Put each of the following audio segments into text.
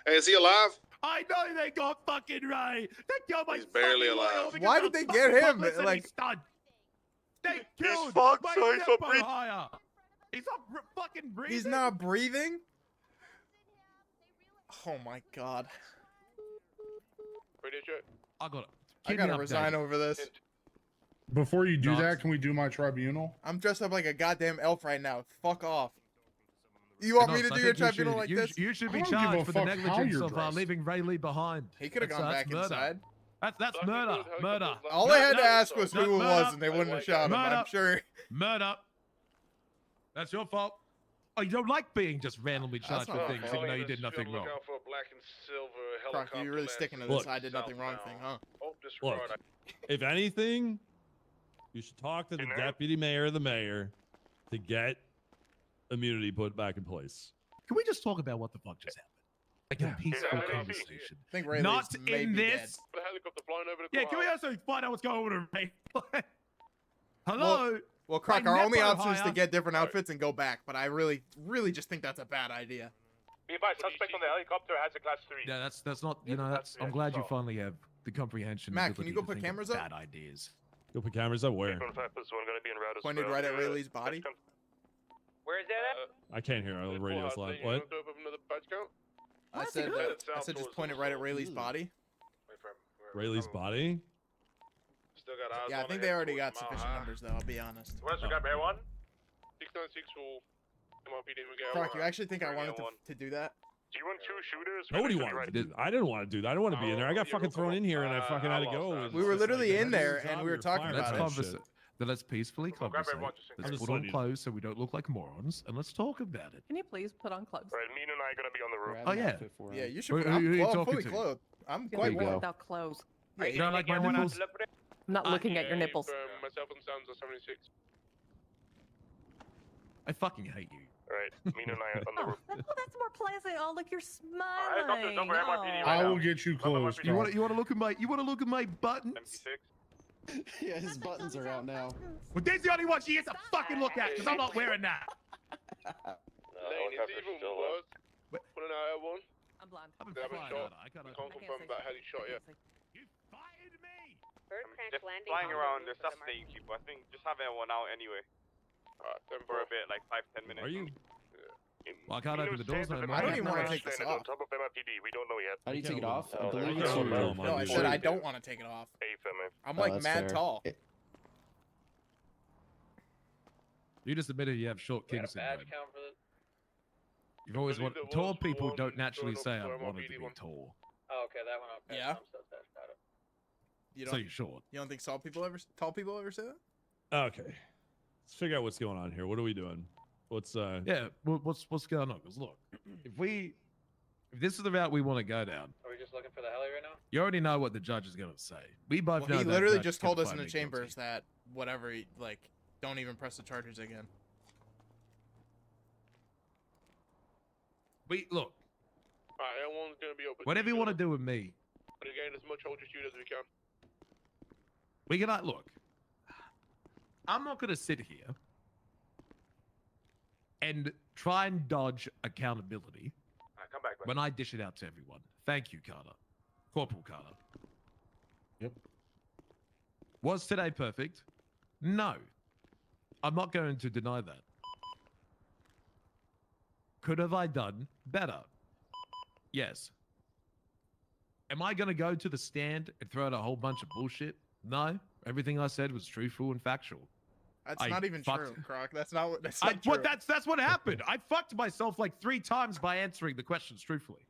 Hey, is he alive? I know they got fucking Ray. They killed my He's barely fucking alive. lawyer because Why of did they fucking get him? publicity Like- stunt. They killed fucked, my so he's not depot breathing. hire. He's not fucking breathing. He's not breathing? Oh my god. I got it. I gotta resign over this. Before you do Knox. that, can we do my tribunal? I'm dressed up like a goddamn elf right now. Fuck off. You want me to do your tribunal like this? You should be I don't give a charged for the fuck how negligence you're of dressed. leaving Ray Lee behind. He could have That's- gone that's back murder. inside. That's murder. Murder. All I had to No, ask was no, who it murder. was, and they wouldn't have shot him. I'm Murder. sure. Murder. That's your fault. Oh, you don't like being just randomly charged not for my things, fault. even though you did nothing wrong. Croc, you're really sticking to this I did nothing wrong thing, huh? Look, if anything, you should talk to the deputy mayor or the mayor to get immunity put back in place. Can we just talk about what the fuck just happened? Like a peaceful Yeah. conversation. I think Ray Not Lee's may in be this. dead. Yeah, can we also find out what's going on with Ray? Hello? Well, Croc, My our only nepo option is to hire. get different outfits and go back, but I really just think that's a bad idea. Be advised, suspect on the helicopter has a class 3. Yeah, that's not, you know, that's, I'm glad you finally have the comprehension. and Matt, can you ability go to put think of cameras up? Bad ideas. Go put cameras up where? Pointed right at Ray Lee's body. Where is that at? I can't hear. The radio's loud. What? I said just point it right at Ray Lee's body. Rayleigh's body? Yeah, I think they already got sufficient numbers, though. I'll be honest. Where's the guy, Bear 1? 696 will MRPD Miguel. Croc, you actually think I wanted to do that? Do you want 2 shooters? Nobody wanted to do. I didn't want to do that. I didn't want to be in there. I got fucking thrown in here and I fucking had to go. We were literally in there and we were talking about it. Let's peacefully conversate. Let's put on clothes so we don't look like morons, and let's talk about it. Can you please put on clothes? Right, Mina and I are gonna be on the roof. Oh yeah. Yeah, you should. Who are you I'm talking fully to? clothed. I'm Can quite we well. without clothes? Yeah, You don't like my nipples? I'm not looking at your nipples. Myself and Sons are 76. I fucking hate you. Right, Mina and I are on the roof. Oh, that's more pleasant. Oh, look, you're smiling. Don't worry, MRPD I right will now. get you close. You want to look at my buttons? 76. Yeah, his buttons are out now. Well, there's the only one she has to fucking look at, because I'm not wearing that. Lane, it's even worse. Put an eye one. I'm blind. I've They haven't flying, shot. I can't We can't confirm about how he shot yet. You fired me! Just Flying around, there's stuff that you keep. I think just have everyone out anyway. Then For a bit, like 5-10 minutes. Are you? Well, I can't open the doors. I don't even want to take this off. Top of MRPD, we don't know yet. How do you take it off? I Oh, believe there it's we go. your... No, I said I don't want to take it off. Hey, fam. I'm Oh, like that's mad fair. tall. You just admitted you have short king syndrome. count for this? You've always believe wanted. there Tall was people one don't naturally going say up I for wanted to MRPD be one. tall. Oh, okay, that one. Okay. Yeah? I'm so sad about it. You So don't. you're short. You don't think tall people ever say that? Okay. Let's figure out what's going on here. What are we doing? What's Yeah. What's going on? Because look, if this is the route we want to go down, Are we just looking for the heli right now? you already know what the judge is going to say. We both Well, know. he that literally judge just can told us in find the me guilty. chambers that whatever, don't even press the charges again. Look, Alright, everyone's gonna be open. whatever you want to do with me, To gain as much altitude as we can. we can look. I'm not going to sit here and try and dodge accountability come back. when I dish it out to everyone. Thank you, Carter. Corporal Carter. Yep. Was today perfect? No. I'm not going to deny that. Could have I done better? Yes. Am I going to go to the stand and throw out a whole bunch of bullshit? No. Everything I said was truthful and factual. That's I not even fucked- true, Croc. That's not what. That's not true. That's what happened. I fucked myself like 3 times by answering the questions truthfully.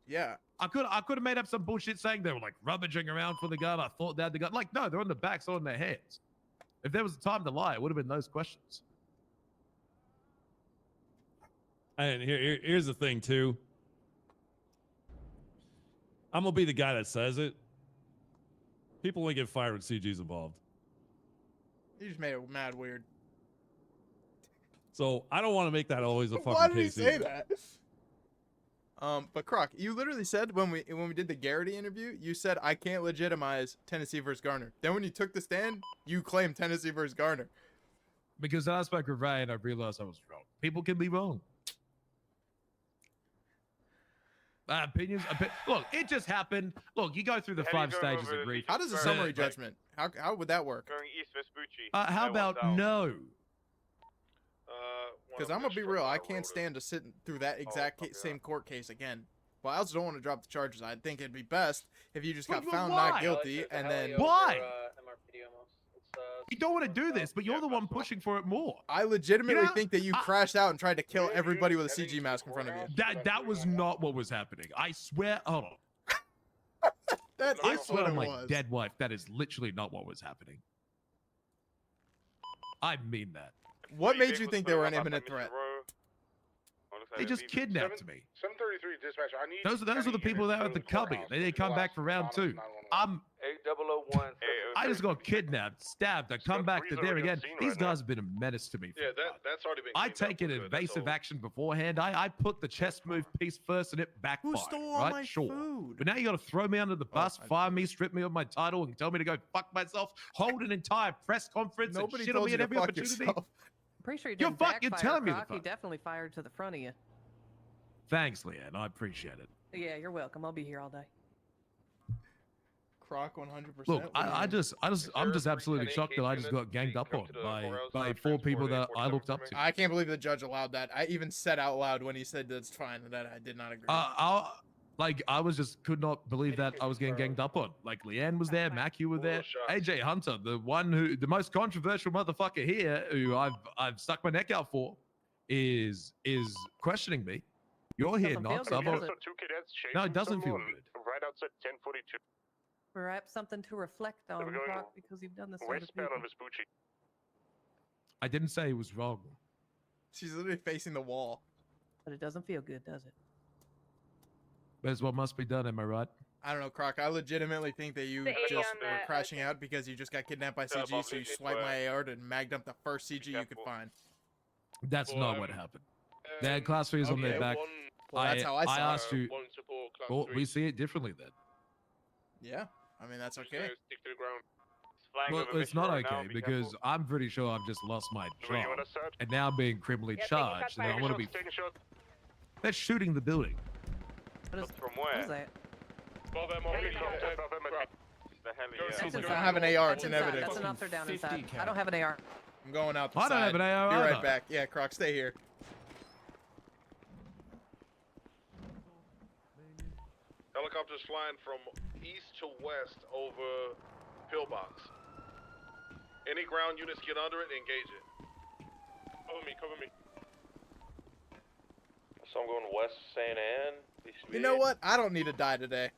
Yeah. I could have made up some bullshit saying they were like rummaging around for the gun. I thought they had the gun. Like, no, they're on the backs or on their heads. If there was a time to lie, it would have been those questions. And here's the thing too. I'm gonna be the guy that says it. People only get fired when CG's involved. You just made it mad weird. So I don't want to make that always a fucking Why did he case say either. that? But Croc, you literally said when we did the Garrity interview, you said I can't legitimize Tennessee versus Garner. Then when you took the stand, you claimed Tennessee versus Garner. Because I spoke with Ray and I realized I was wrong. People can be wrong. Opinions. Look, it just happened. Look, you go through the 5 stages of grief. How does a Yeah, summary like- judgment? How would that work? Going east Vespucci. How about no? Because I'm gonna be real, I can't stand to sit through that exact same court case again. Well, I also don't want to drop the charges. I think it'd be best if you just got But found why? not guilty and then. Why? MRPD almost. It's, You don't want to do this, but you're the one pushing for it more. I legitimately You know, think that you crashed out and tried to kill everybody with a CG mask in front of you. That was not what was happening. I swear. Hold on. That I is swear what on it my was. dead wife, that is literally not what was happening. I mean that. What made you think they were an imminent threat? They just kidnapped me. 733 dispatch. I need. Those were the people that were at the cubby. They come back for round 2. 8001. I just got kidnapped, stabbed. I come back to there again. These guys have been a menace to me. Yeah, that's already been. I take an invasive action beforehand. I put the chest move piece first and it backfired. Who stole all right? my Sure. food? But now you got to throw me under the bus, fire me, strip me of my title, and tell me to go fuck myself. Hold an entire press conference Nobody and shit on told me you at to every fuck opportunity. yourself. I'm pretty sure you You're didn't fucking backfire, telling me to Croc. He fuck. definitely fired to the front of you. Thanks, Leanne. I appreciate it. Yeah, you're welcome. I'll be here all day. Croc 100%. Look, I'm just absolutely shocked that I just got ganged up on by 4 people that I looked up to. I can't believe the judge allowed that. I even said out loud when he said that's fine that I did not agree. I was just could not believe that I was getting ganged up on. Like Leanne was there, Mac, you were there, AJ Hunter, the most controversial motherfucker here, who I've stuck my neck out for, is questioning me. You're here, Doesn't feel not. good, does it? No, it doesn't feel good. Right outside 1042. Perhaps something to reflect on, We're going Croc, because you've done this to other Westbound people. on Vespucci. I didn't say it was wrong. She's literally facing the wall. But it doesn't feel good, does it? That's what must be done, am I right? I don't know, Croc. I legitimately think that you The AD just on were that, crashing out because you just got kidnapped by CG, so you swiped my AR and magged up the first CG you could find. That's not what happened. They had class 3s on their okay. back. Well, that's how I saw it. asked you. Well, we see it differently then. Yeah, I mean that's okay. Stick to the ground. Well, it's not okay because I'm pretty sure I've just lost my job and now I'm being criminally Yeah, taking charged. shots And I fired. want to be. Taking shots. They're shooting the building. What is, From what where? is that? Above MRPD. The heli, That's I inside. don't have an AR. It's That's in inside. evidence. That's enough. They're down inside. I don't have an AR. I'm going out the I don't side. have an AR Be right either. back. Yeah, Croc, stay here. Helicopters flying from east to west over pillbox. Any ground units get under it, engage it. Cover me. So I'm going west St. Anne. You know what? I don't need to die today.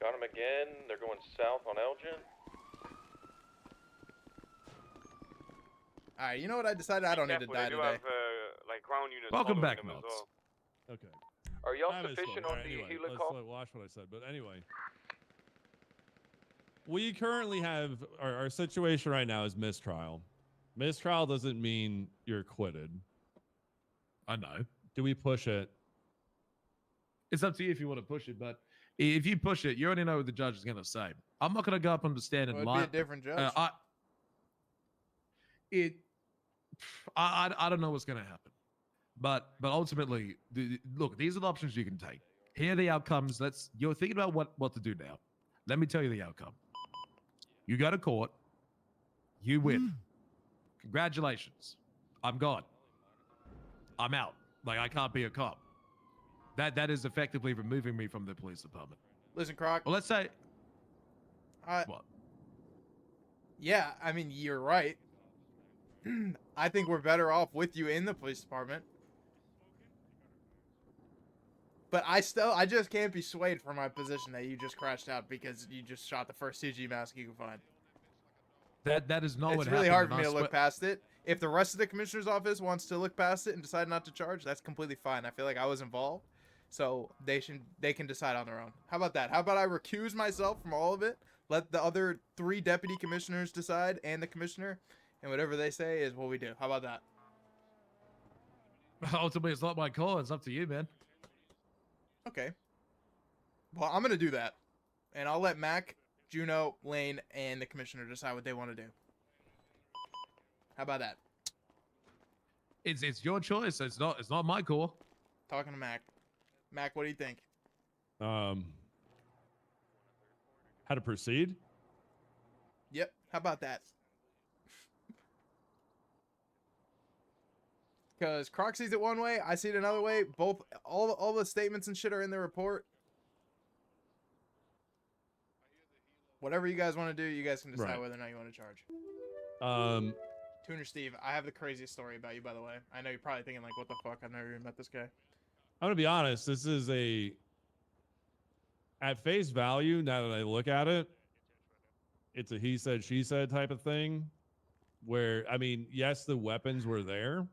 Got them again. They're going south on Elgin. All right, you know what? I decided I don't need to die today. Like ground units. Welcome back, following them as Knox. well. Okay. Are y'all I misspoke. sufficient All on right, the anyway, helical? watch what I said. But anyway, we currently have our situation right now is mistrial. Mistrial doesn't mean you're acquitted. I know. Do we push it? It's up to you if you want to push it, but if you push it, you already know what the judge is going to say. I'm not going to go up on the stand and Well, it'd lie. be a different judge. I don't know what's going to happen, but ultimately, look, these are the options you can take. Here are the outcomes. You're thinking about what to do now. Let me tell you the outcome. You go to court. You win. Congratulations. I'm gone. I'm out. Like I can't be a cop. That is effectively removing me from the police department. Listen, Croc. Well, let's say I- what? Yeah, I mean, you're right. I think we're better off with you in the police department. But I just can't be swayed from my position that you just crashed out because you just shot the first CG mask you could find. That is not what It's happened. really hard for and me I to look swear- past it. If the rest of the commissioner's office wants to look past it and decide not to charge, that's completely fine. I feel like I was involved, so they can decide on their own. How about that? How about I recuse myself from all of it? Let the other 3 deputy commissioners decide and the commissioner, and whatever they say is what we do. How about that? Ultimately, it's not my call. It's up to you, man. Okay. Well, I'm gonna do that, and I'll let Mac, Juno, Lane, and the commissioner decide what they want to do. How about that? It's your choice. It's not my call. Talking to Mac. Mac, what do you think? How to proceed? Yep. How about that? Because Croc sees it one way, I see it another way. Both, all the statements and shit are in the report. Whatever you guys want to do, you guys can decide Right. whether or not you want to charge. Tuner Steve, I have the craziest story about you, by the way. I know you're probably thinking, like, what the fuck? I've never even met this guy. I'm gonna be honest. This is at face value. Now that I look at it, it's a he said, she said type of thing. Where I mean, yes, the weapons were there.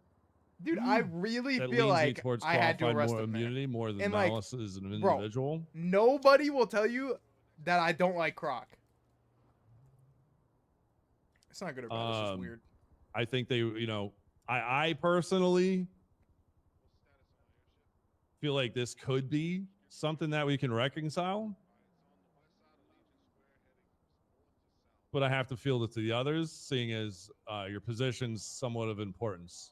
Dude, I really That feel leans me like towards I had to qualified arrest more him there. immunity more than And, like, malice as an bro, individual. Nobody will tell you that I don't like Croc. It's not good or bad. It's just weird. I think they, you know, I personally feel like this could be something that we can reconcile. But I have to field it to the others, seeing as your position's somewhat of importance.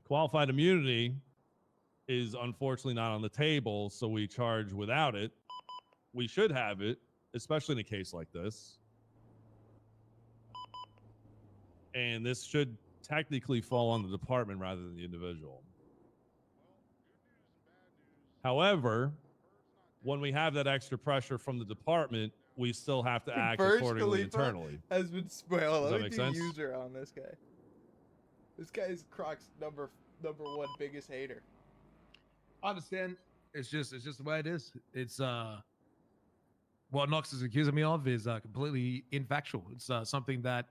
Qualified immunity is unfortunately not on the table, so we charge without it. We should have it, especially in a case like this. And this should technically fall on the department rather than the individual. However, when we have that extra pressure from the department, we still have to act Burj accordingly Khalifa internally. has been spoiled. Does Let that me make do sense? user on this guy. This guy is Croc's number one biggest hater. I understand. It's just the way it is. It's what Knox is accusing me of is completely infactual. It's something that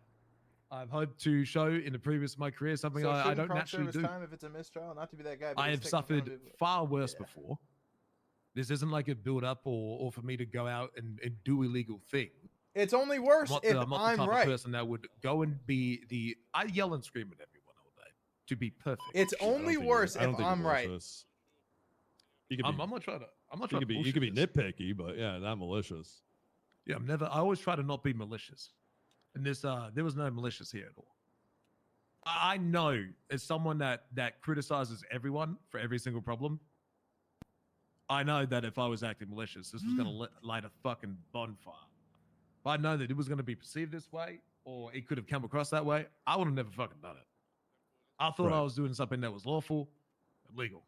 I've hoped to show in the previous of my career. Something So I shouldn't don't Croc naturally serve his do. time if it's a mistrial? Not to be that guy, but I he's have taking suffered accountability. far worse Yeah. before. This isn't like a build up or for me to go out and do illegal thing. It's only worse if I'm not the I'm type right. of person that would go and be the. I yell and scream at everyone all day to be perfect. It's only worse I don't if think you're I'm right. malicious. You could be, I'm not trying to. I'm not you trying could to. be, you could be bullshit this. nitpicky, but yeah, not malicious. Yeah, I'm never. I always try to not be malicious, and this there was no malicious here at all. I know as someone that criticizes everyone for every single problem. I know that if I was acting malicious, this was going to light a fucking bonfire. If I know that it was going to be perceived this way, or it could have come across that way, I would have never fucking done it. I thought Right. I was doing something that was lawful, and legal.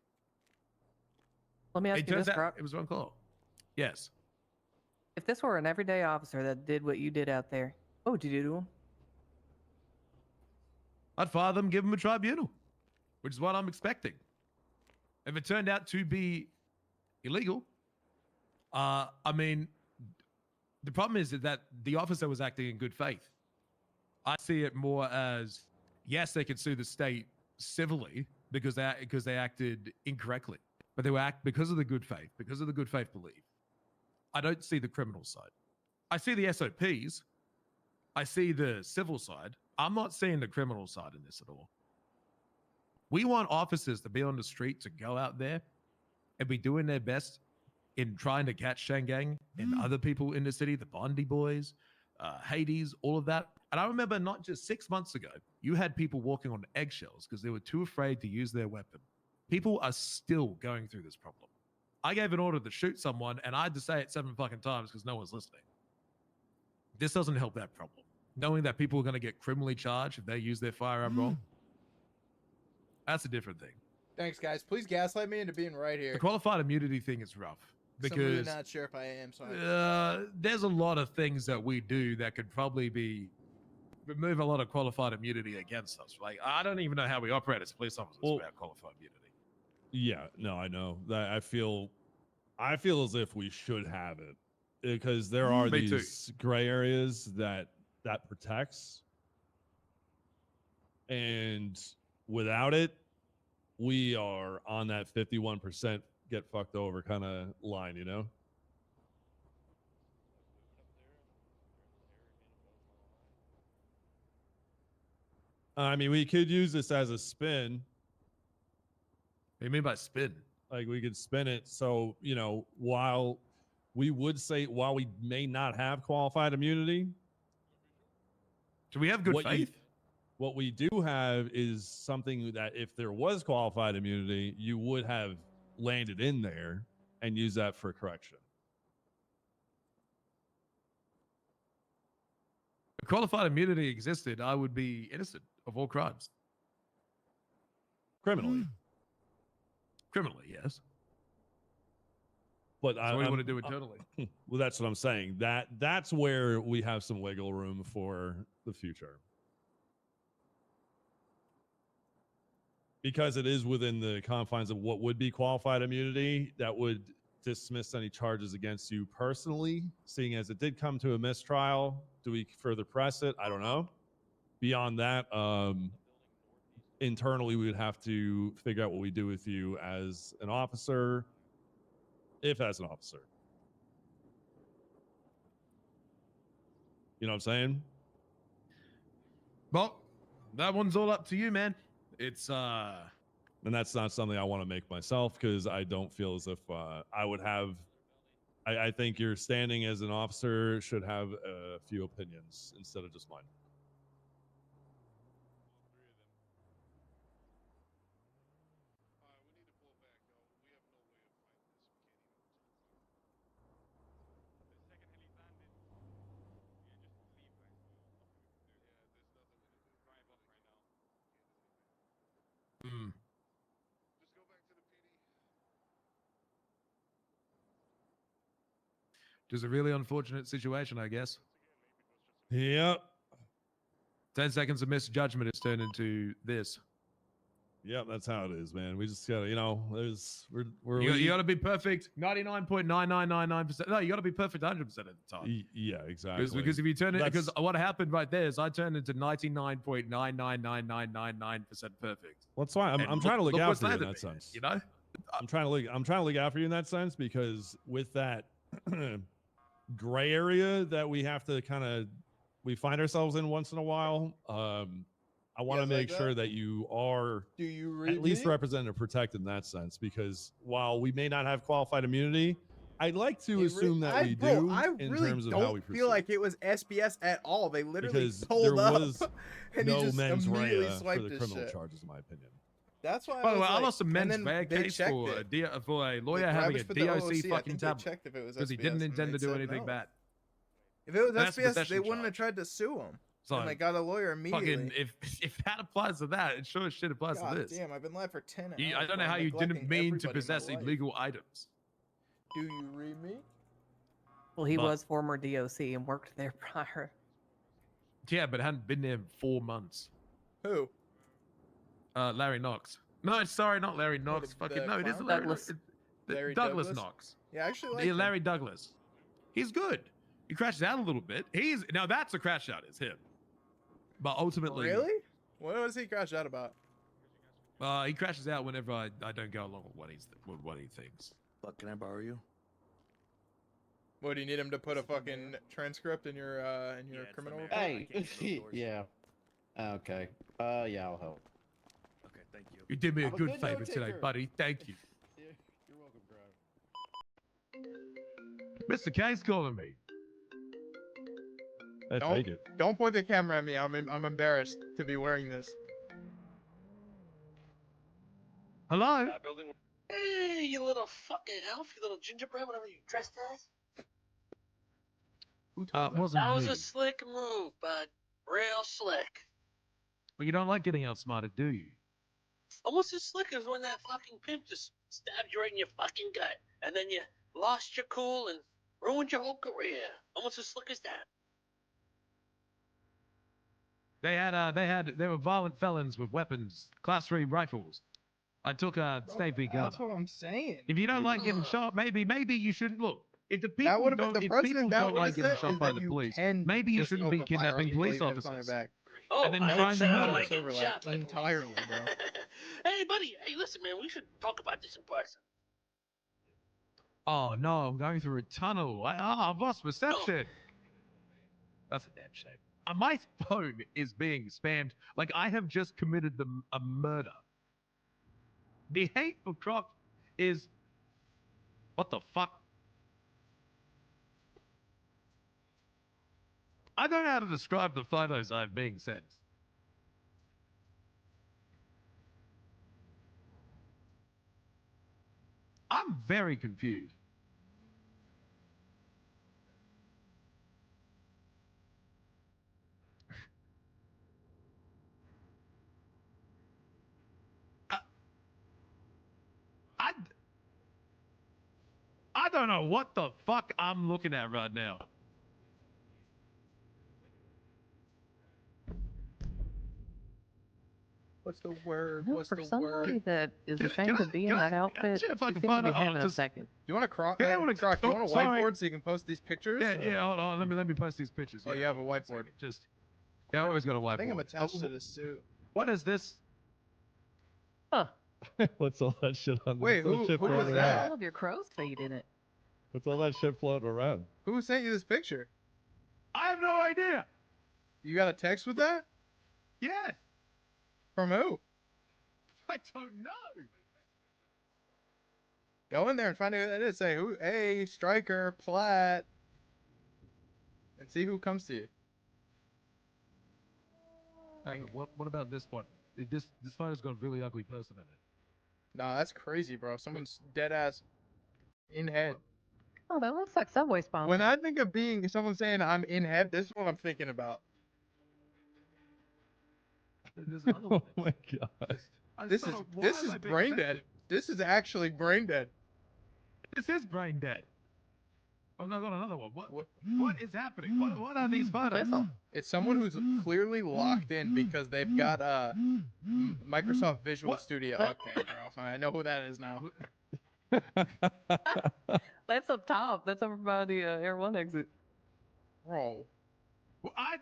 Let me ask It you turns this, out Croc. it was wrong call. Yes. If this were an everyday officer that did what you did out there, what would you do to him? I'd fire them, give them a tribunal, which is what I'm expecting. If it turned out to be illegal, I mean, the problem is that the officer was acting in good faith. I see it more as, yes, they could sue the state civilly because they acted incorrectly, but they were because of the good faith belief. I don't see the criminal side. I see the SOPs. I see the civil side. I'm not seeing the criminal side in this at all. We want officers to be on the street, to go out there and be doing their best in trying to catch Chang and other people in the city, the Bondi boys, Hades, all of that. And I remember not just 6 months ago, you had people walking on eggshells because they were too afraid to use their weapon. People are still going through this problem. I gave an order to shoot someone and I had to say it 7 fucking times because no one's listening. This doesn't help that problem. Knowing that people are going to get criminally charged if they use their firearm wrong, that's a different thing. Thanks, guys. Please gaslight me into being right here. The qualified immunity thing is rough I'm really because not sure if I am. So there's a lot of things that we do that could probably remove a lot of qualified immunity against us. Like, I don't even know how we operate as police officers without qualified immunity. Yeah, no, I know that. I feel as if we should have it because there are Me these gray areas that protects, and without it, we are on that 51% get fucked over kind of line, you know? I mean, we could use this as a spin. What do you mean by spin? Like, we could spin it so, you know, while we may not have qualified immunity. Do we have good faith? What we do have is something that if there was qualified immunity, you would have landed in there and used that for correction. If qualified immunity existed, I would be innocent of all crimes. Criminally. Criminally, yes. But So what do you want to do internally? Well, that's what I'm saying. That's where we have some wiggle room for the future. Because it is within the confines of what would be qualified immunity, that would dismiss any charges against you personally, seeing as it did come to a mistrial. Do we further press it? I don't know. Beyond that, internally, we would have to figure out what we do with you as an officer, if as an officer. You know what I'm saying? Well, that one's all up to you, man. It's And that's not something I want to make myself, because I don't feel as if I would have. I think your standing as an officer should have a few opinions instead of just mine. just a really unfortunate situation, I guess. Yep. 10 seconds of misjudgment has turned into this. Yep, that's how it is, man. We just gotta, You got to be perfect 99.9999%. No, you got to be perfect 100% of the time. Yeah, exactly. Because if you turn it, because what happened right there is I turned into 99.999999% perfect. Well, that's why I'm And trying to look out what's for you in landed that me, sense. You know, I'm trying to look out for you in that sense, because with that gray area that we have to we find ourselves in once in a while, I want to guys make like sure that? that you are Do you read at least me? represented or protected in that sense, because while we may not have qualified immunity, I'd like to It assume that we bro, do I in really terms of don't how we proceed. feel like it was SBS at all. They literally Because pulled there up was and no he just mens immediately rea for swiped the his criminal shit. charges, in my opinion. That's why. by the way, I like, lost a and men's then bad they case checked for it. for a lawyer Like, having a rabbits for the DOC OOC, I fucking think they tablet checked if it was because he SBS, didn't and intend they to do said anything no. bad. If it was That's a SBS, they possession wouldn't have charge. tried to sue him. So And they got a lawyer immediately. fucking if that applies to that, it sure as shit applies God to this. damn, I've been live for 10 hours. I don't know while how you didn't neglecting mean to everybody in my possess life. illegal items. Do you read me? Well, he But- was former DOC and worked there prior. Yeah, but hadn't been there in 4 months. Who? Larry Knox. No, sorry, not Larry Knox. the Fucking no, it clown? isn't Larry Douglas. Knox. Larry Douglas Douglas? Knox. Yeah, I actually like Yeah, him. Larry Douglas. He's good. He crashes out a little bit. Now that's a crash out, is him. But ultimately, Really? What was he crash out about? he crashes out whenever I don't go along with what he thinks. But can I borrow you? What, do you need him to put a fucking transcript in your criminal report? Hey, yeah. Okay. Yeah, I'll help. Okay, thank you. You did me a I'm a good good favor note today, taker. buddy. Thank you. You're welcome, Graham. Mr. K's calling me. Don't- Take it. Don't point the camera at me. I'm embarrassed to be wearing this. Hello? Hey, you little fucking elf, you little gingerbread, whatever you dressed as. Wasn't That was me. a slick move, bud. Real slick. Well, you don't like getting outsmarted, do you? Almost as slick as when that fucking pimp just stabbed you right in your fucking gut, and then you lost your cool and ruined your whole career. Almost as slick as that. They were violent felons with weapons, class 3 rifles. I took a safety gun. That's what I'm saying. If you don't like getting shot, maybe you shouldn't look. If the people That would have been don't, the if president people that don't would like have getting said shot is by that the you police, can maybe you just shouldn't be open fire on kidnapping people police even if it's on their officers. back. Oh, And then I trying would to sound murder like It's over, getting like, shot by entirely, police. bro. Hey, buddy. Hey, listen, man. We should talk about this in person. Oh no, I'm going through a tunnel. I've lost reception. That's a damn shame. My phone is being spammed like I have just committed a murder. The hateful croc is... What the fuck? I don't know how to describe the photos I'm being sent. I'm very confused. I don't know what the fuck I'm looking at right now. What's the word? Well, What's for the somebody word? that is Can I- ashamed to be in that outfit, see if I you can seem to find be it? having a Just- second. Do you want to Croc? Yeah, I wanna- Croc, do you want a sorry. whiteboard so you can post these pictures? Yeah, hold on. Let me post these pictures. Oh, you have a whiteboard. Just yeah, I always got a whiteboard. I think I'm attached to this suit. What is this? Huh. What's all that shit on? Wait, what's all who shit was floating that? around? All of your crow's feet in it. What's all that shit floating around? Who sent you this picture? I have no idea. You got a text with that? Yeah, From who? I don't know. Go in there and find out who that is. Say, who? Hey, Striker, Platt. And see who comes to you. Hang on, what about this one? This photo's got a really ugly person in it. Nah, that's crazy, bro. Someone's dead ass in head. Oh, that looks like Subway sponsor. When I think of being someone saying I'm in head, this is what I'm thinking about. There's another one. Oh my god. This is brain dead. This is actually brain dead. This is brain dead. Oh no, I got another one. What is happening? What are these photos? It's someone who's clearly locked in because they've got Microsoft Visual Studio. Okay, bro. I know who that is now. That's up top. That's over by the Air 1 exit. Bro. Well, I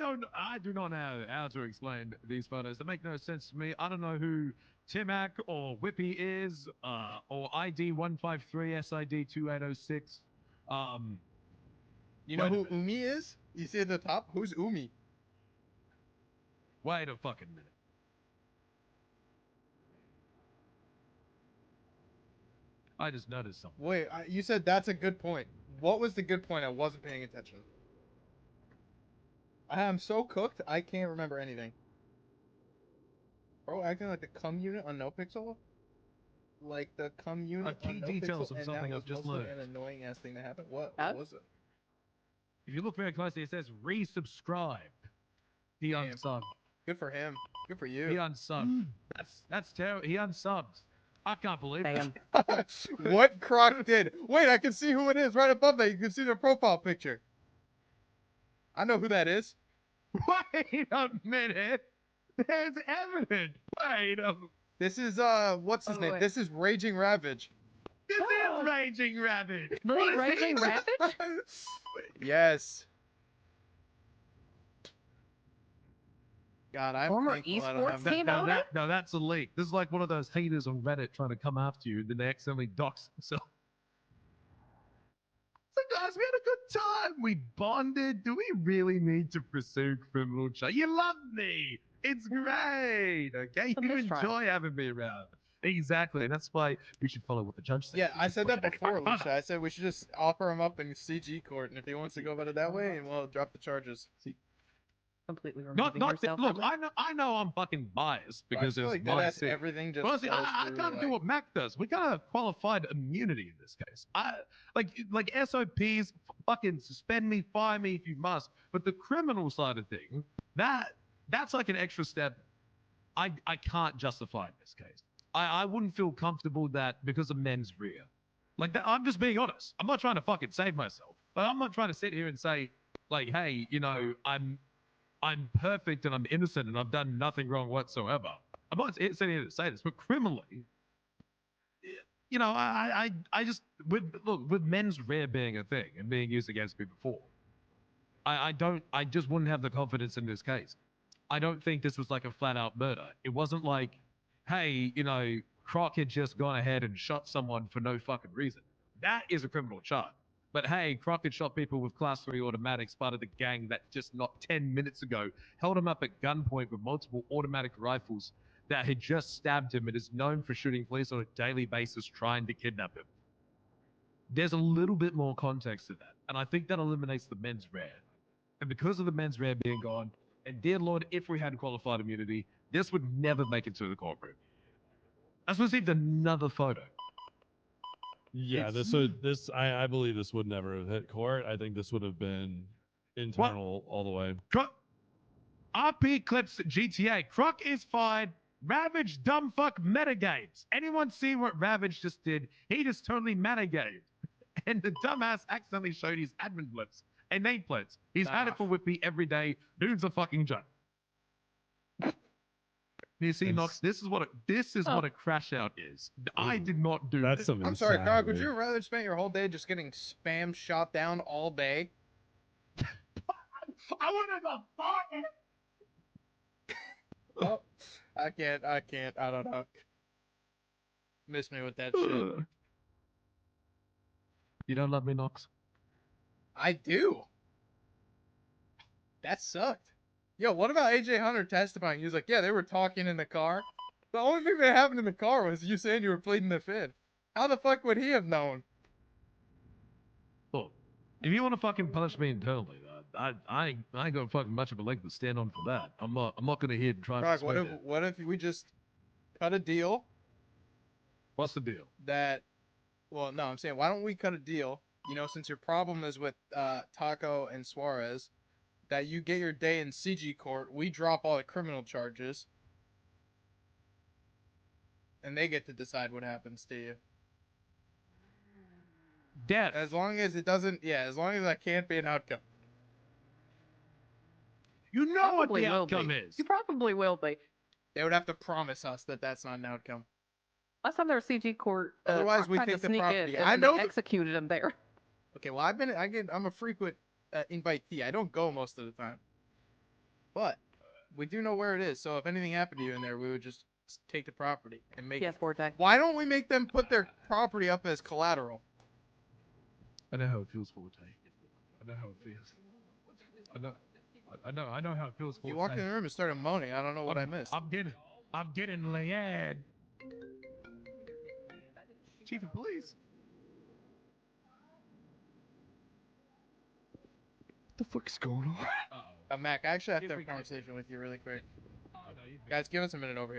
do not know how to explain these photos. They make no sense to me. I don't know who Timac or Whippy is, or ID 153 SID 2806. You know who Umi is? You see at the top? Who's Umi? Wait a fucking minute. I just noticed something. Wait, you said that's a good point. What was the good point? I wasn't paying attention. I am so cooked, I can't remember anything. Bro, acting like the cum unit on NoPixel? Like the cum unit Key on details NoPixel, of and something that I've was just mostly learned. an annoying ass thing that happened. What Huh? was it? If you look very closely, it says resubscribe. He Damn. unsubbed. Good for him. Good for He you. unsubbed. That's terrible. He unsubbed. I can't believe it. Damn. What Croc did? Wait, I can see who it is right above that. You can see their profile picture. I know who that is. Wait a minute. There's evidence. Wait a This is what's his name? wait. This is Raging Ravage. This is Raging Rabbit. The What is Raging this? Rabbit? Yes. God, I'm Former thankful I don't esports have team that. owner? No, that's a leak. This is like one of those haters on Reddit trying to come after you, then they accidentally dox themselves. It's like, guys, we had a good time. We bonded. Do we really need to pursue criminal charge? You love me. It's great. Okay, A you mistrial. enjoy having me around. Exactly. That's why we should follow what the judge said. Yeah, We I should said push that it before, further. Lucia. I said we should just offer him up in CG court, and if he wants to go about it that way, and we'll drop the charges. Completely Not, removing not yourself look. from it. I know I'm fucking biased because I feel it's like my that's city. everything just Honestly, falls I through, can't do like- what Mac does. We got a qualified immunity in this case. Like SOPs, fucking suspend me, fire me if you must. But the criminal side of things, that's like an extra step. I can't justify in this case. I wouldn't feel comfortable that because of mens rea. Like that, I'm just being honest. I'm not trying to fucking save myself. But I'm not trying to sit here and say, like, hey, you know, I'm perfect and I'm innocent and I've done nothing wrong whatsoever. I'm not sitting here to say this, but criminally, you know, I just with mens rea being a thing and being used against me before, I just wouldn't have the confidence in this case. I don't think this was like a flat out murder. It wasn't like, hey, you know, Croc had just gone ahead and shot someone for no fucking reason. That is a criminal charge. But hey, Croc had shot people with class 3 automatics, part of the gang that just not 10 minutes ago held him up at gunpoint with multiple automatic rifles that had just stabbed him and is known for shooting police on a daily basis trying to kidnap him. There's a little bit more context to that. And I think that eliminates the mens rea. And because of the mens rea being gone, and dear Lord, if we had qualified immunity, this would never make it to the courtroom. Let's receive another photo. Yeah, I believe this would never have hit court. I think this would have been internal all the way. RP clips GTA. Croc is fine. Ravage dumb fuck metagames. Anyone seen what Ravage just did? He just totally metagamed. And the dumbass accidentally showed his admin blips and nameplates. He's had it for Whippy every day. Dude's a fucking joke. You see, Knox, this is what a crash out is. I did not do That's this. some I'm sorry, Croc. Would insanity. you rather spend your whole day just getting spam shot down all day? I wanted to fuck. Oh, I can't. I don't know. Miss me with that shit. You don't love me, Knox? I do. That sucked. Yo, what about AJ Hunter testifying? He was like, yeah, they were talking in the car. The only thing that happened in the car was you saying you were pleading the fifth. How the fuck would he have known? Look, if you want to fucking punish me internally, I ain't got fucking much of a leg to stand on for that. I'm not gonna hit and try and Croc, persuade it. what if we just cut a deal What's the deal? that, well, no, I'm saying, why don't we cut a deal, you know, since your problem is with Taco and Suarez, that you get your day in CG court, we drop all the criminal charges, and they get to decide what happens to you. Death. As long as it doesn't, yeah, as long as that can't be an outcome. You know what the outcome is. You probably will be. They would have to promise us that that's not an outcome. Last time there was CG court, Otherwise, we tried to take the sneak property. in, and I then know they the- executed him there. Okay, well, I'm a frequent invitee. I don't go most of the time. But we do know where it is, so if anything happened to you in there, we would just take the property and make Yes, Vortex. Why don't we make them put their property up as collateral? I know how it feels, Forte. I know how it feels. I know how it feels. You walked in the room and started moaning. I don't know what I missed. I'm getting laid. Chief of Police. What the fuck's going on? Mac, I actually have to have a conversation with you really quick. Guys, give us a minute over here.